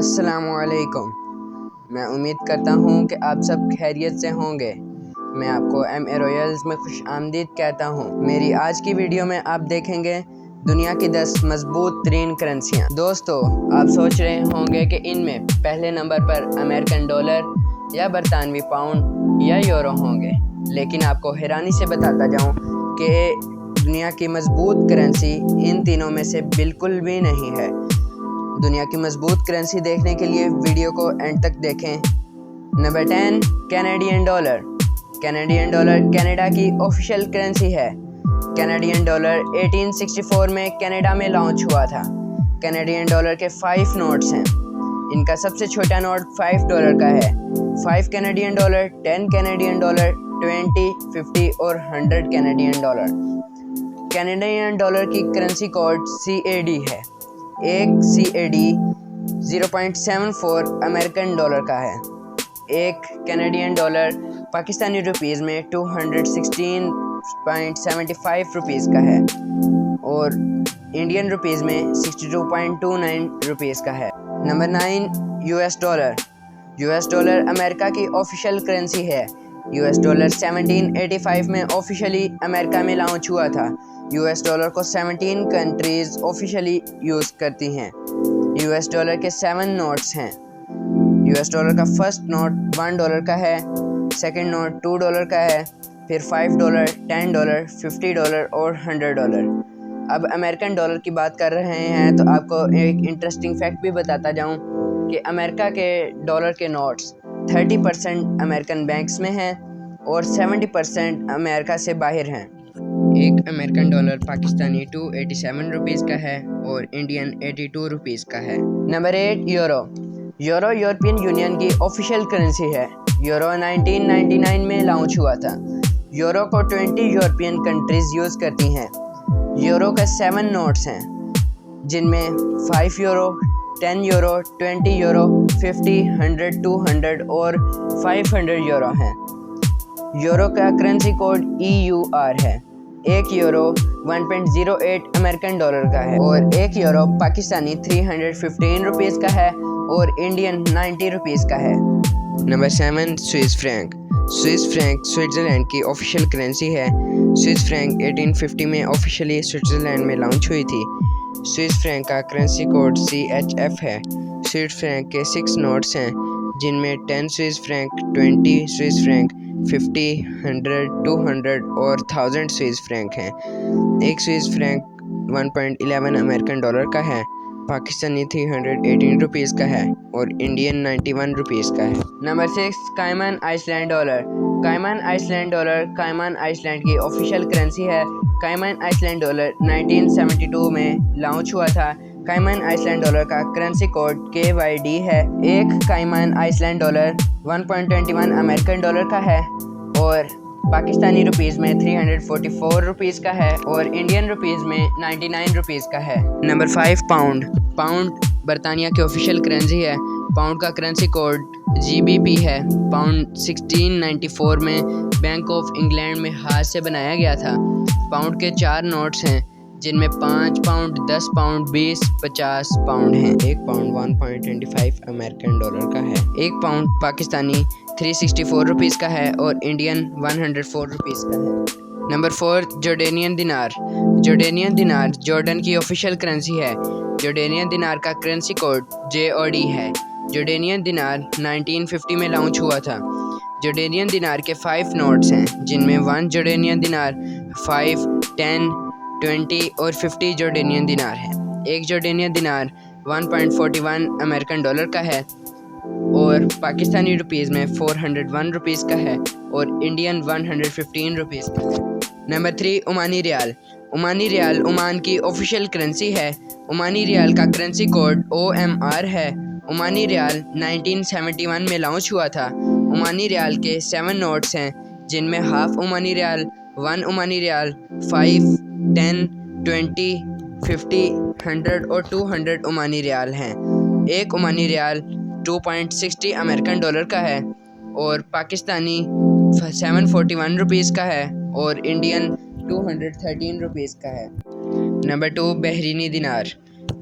السلام علیکم۔ میں امید کرتا ہوں کہ آپ سب خیریت سے ہوں گے۔ میں آپ کو ایم اے رویلز میں خوش آمدید کہتا ہوں۔ میری آج کی ویڈیو میں آپ دیکھیں گے دنیا کی 10 مضبوط ترین کرنسیاں۔ دوستو، آپ سوچ رہے ہوں گے کہ ان میں پہلے نمبر پر امریکن ڈالر یا برطانوی پاؤنڈ یا یورو ہوں گے، لیکن آپ کو حیرانی سے بتاتا جاؤں کہ دنیا کی مضبوط کرنسی ان تینوں میں سے بالکل بھی نہیں ہے۔ دنیا کی مضبوط کرنسی دیکھنے کے لیے ویڈیو کو اینڈ تک دیکھیں۔ Number 10، Canadian dollar. Canadian dollar Canada کی آفیشیل کرنسی ہے۔ کینیڈین ڈالر 1864 میں کینیڈا میں لانچ ہوا تھا۔ کینیڈین ڈالر کے 5 نوٹس ہیں۔ ان کا سب سے چھوٹا نوٹ $5 کا ہے۔ 5 کینیڈین ڈالر، 10 کینیڈین ڈالر، 20، 50 اور 100 کینیڈین ڈالر۔ کینیڈین ڈالر کی کرنسی کوڈ CAD ہے۔ ایک CAD 0.74 امریکن ڈالر کا ہے۔ ایک کینیڈین ڈالر پاکستانی روپیز میں 216.75 روپیز کا ہے اور انڈین روپیز میں 62.29 روپیز کا ہے۔ نمبر 9، US ڈالر۔ US ڈالر امریکہ کی آفیشیل کرنسی ہے۔ US ڈالر 1785 میں آفیشیلی امریکہ میں لانچ ہوا تھا۔ US ڈالر کو 17 کنٹریز آفیشیلی یوز کرتی ہیں۔ US ڈالر کے 7 نوٹس ہیں۔ US ڈالر کا فرسٹ نوٹ $1 کا ہے، سیکنڈ نوٹ $2 کا ہے، پھر $5، $10، $50 اور $100۔ اب امریکن ڈالر کی بات کر رہے ہیں تو آپ کو ایک انٹرسٹنگ فیکٹ بھی بتاتا جاؤں کہ امریکہ کے ڈالر کے نوٹس 30% امریکن بینکس میں ہیں اور 70% امریکہ سے باہر ہیں۔ ایک امریکن ڈالر پاکستانی 287 روپیز کا ہے اور انڈین 82 روپیز کا ہے۔ Number 8، euro. Euro European union کی آفیشیل کرنسی ہے۔ یورو 1999 میں لانچ ہوا تھا۔ یورو کو 20 یورپین کنٹریز یوز کرتی ہیں۔ یورو کا 7 نوٹس ہیں، جن میں 5 یورو، 10 یورو، 20 یورو، 50، 100، 200 اور 500 یورو ہیں۔ یورو کا کرنسی کوڈ EUR ہے۔ ایک یورو 1.08 امریکن ڈالر کا ہے اور ایک یورو پاکستانی 315 روپیز کا ہے اور انڈین 90 روپیز کا ہے۔ Number 7، Swiss Frank. Swiss Frank Switzerland کی آفیشیل کرنسی ہے۔ سوئس فرینک 1850 میں آفیشیلی سوئٹزرلینڈ میں لانچ ہوئی تھی۔ سوئس فرینک کا کرنسی کوڈ CHF ہے۔ سوئس فرینک کے 6 نوٹس ہیں، جن میں 10 سوئس فرینک، 20 سوئس فرینک، 50، 100، 200 اور 1000 سوئس فرینک ہیں۔ ایک سوئس فرینک 1.11 امریکن ڈالر کا ہے، پاکستانی 318 روپیز کا ہے اور انڈین 91 روپیز کا ہے۔ نمبر 6، Cayman island dollar. Cayman island dollar Cayman island کی آفیشیل کرنسی ہے۔ کائمن آئس لینڈ ڈالر 1972 میں لانچ ہوا تھا۔ کائمن آئس لینڈ ڈالر کا کرنسی کوڈ KYD ہے۔ ایک Cayman island dollar 1.21 American dollar کا ہے اور پاکستانی روپیز میں 344 روپیز کا ہے اور انڈین روپیز میں 99 روپیز کا ہے۔ Number 5، pound. پاؤنڈ برطانیہ کی آفیشیل کرنسی ہے۔ پاؤنڈ کا کرنسی کوڈ GBP ہے۔ پاؤنڈ 1694 میں بینک آف انگلینڈ میں ہاتھ سے بنایا گیا تھا۔ پاؤنڈ کے 4 نوٹس ہیں، جن میں 5 پاؤنڈ، 10 پاؤنڈ، 20، 50 پاؤنڈ ہیں۔ ایک پاؤنڈ 1.25 امریکن ڈالر کا ہے۔ ایک پاؤنڈ پاکستانی 364 روپیز کا ہے اور انڈین 104 روپیز کا ہے۔ نمبر 4، جارڈینین دینار۔ جارڈینین دینار جارڈن کی آفیشیل کرنسی ہے۔ جارڈینین دینار کا کرنسی کوڈ JOD ہے۔ جارڈینین دینار 1950 میں لانچ ہوا تھا۔ جارڈینین دینار کے 5 نوٹس ہیں، جن میں 1 جارڈینین دینار، 5، 10، 20 اور 50 جارڈینین دینار ہیں۔ ایک جارڈینین دینار 1.41 امریکن ڈالر کا ہے اور پاکستانی روپیز میں 401 روپیز کا ہے اور انڈین 115 روپیز کا ہے۔ نمبر 3، عمانی ریال۔ عمانی ریال عمان کی آفیشیل کرنسی ہے۔ عمانی ریال کا کرنسی کوڈ OMR ہے۔ عمانی ریال 1971 میں لانچ ہوا تھا۔ عمانی ریال کے 7 نوٹس ہیں، جن میں ہاف عمانی ریال، 1 عمانی ریال، 5، 10، 20، 50، 100 اور 200 عمانی ریال ہیں۔ ایک عمانی ریال 2.60 امریکن ڈالر کا ہے اور پاکستانی 741 روپیز کا ہے اور انڈین 213 روپیز کا ہے۔ نمبر 2، بحرینی دینار۔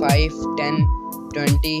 5, 10, 20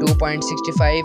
2.65